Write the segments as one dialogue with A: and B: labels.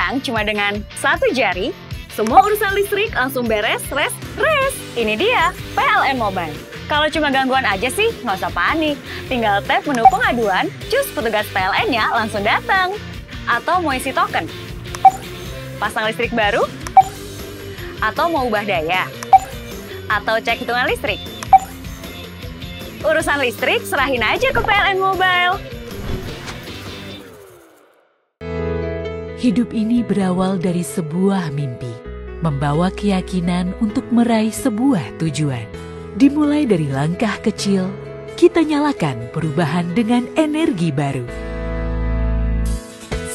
A: Sekarang cuma dengan satu jari, semua urusan listrik langsung beres, res. Ini dia, PLN Mobile. Kalau cuma gangguan aja sih, nggak usah panik. Tinggal tap menu pengaduan, cus petugas PLN-nya langsung datang. Atau mau isi token, pasang listrik baru, atau mau ubah daya, atau cek hitungan listrik. Urusan listrik serahin aja ke PLN Mobile.
B: Hidup ini berawal dari sebuah mimpi, membawa keyakinan untuk meraih sebuah tujuan. Dimulai dari langkah kecil, kita nyalakan perubahan dengan energi baru.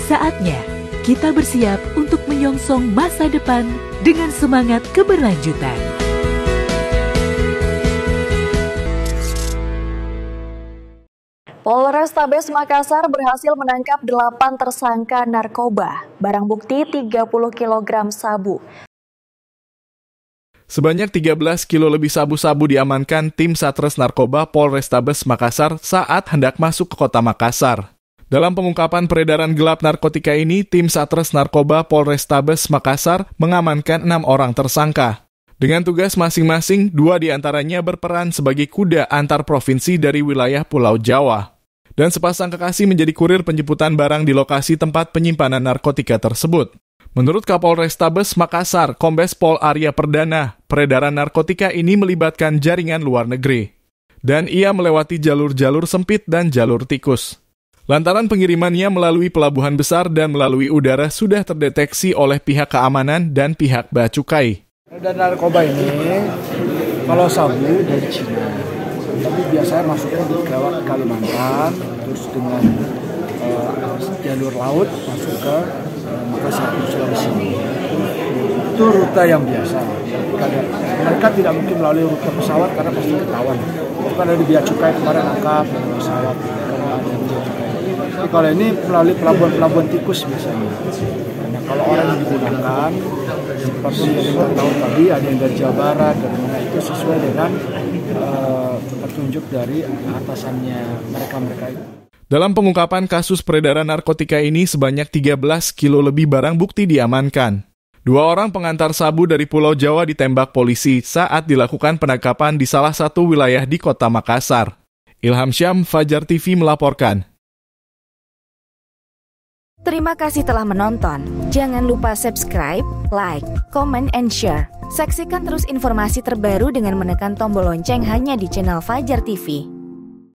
B: Saatnya kita bersiap untuk menyongsong masa depan dengan semangat keberlanjutan.
C: Polrestabes Makassar berhasil menangkap 8 tersangka narkoba, barang bukti 30 kg sabu.
D: Sebanyak 13 kilo lebih sabu-sabu diamankan tim Satres Narkoba Polrestabes Makassar saat hendak masuk ke kota Makassar. Dalam pengungkapan peredaran gelap narkotika ini, tim Satres Narkoba Polrestabes Makassar mengamankan 6 orang tersangka. Dengan tugas masing-masing, 2 diantaranya berperan sebagai kuda antar provinsi dari wilayah Pulau Jawa. Dan sepasang kekasih menjadi kurir penjemputan barang di lokasi tempat penyimpanan narkotika tersebut. Menurut Kapolrestabes Makassar, Kombes Pol Arya Perdana, peredaran narkotika ini melibatkan jaringan luar negeri. Dan ia melewati jalur-jalur sempit dan jalur tikus. Lantaran pengirimannya melalui pelabuhan besar dan melalui udara sudah terdeteksi oleh pihak keamanan dan pihak bea cukai.
E: Dan narkoba ini, kalau sabu dari Cina, tapi biasanya masuknya di Kalimantan, terus dengan jalur laut masuk ke Makassar, Sulawesi. Itu rute yang biasa. Mereka tidak mungkin melalui rute pesawat karena pasti ketahuan. Itu kan ada bea cukai kemarin angkap pesawat karena ada bea cukai. Tapi kalau ini melalui pelabuhan tikus biasanya. Nah, kalau orang yang digunakan seperti yang kita tahu tadi, ada yang dari Jawa Barat, dari mana itu sesuai dengan petunjuk dari atasannya mereka itu.
D: Dalam pengungkapan kasus peredaran narkotika ini, sebanyak 13 kilo lebih barang bukti diamankan. 2 orang pengantar sabu dari Pulau Jawa ditembak polisi saat dilakukan penangkapan di salah satu wilayah di kota Makassar. Ilham Syam, Fajar TV melaporkan.
F: Terima kasih telah menonton. Jangan lupa subscribe, like, comment, and share. Saksikan terus informasi terbaru dengan menekan tombol lonceng hanya di channel Fajar TV.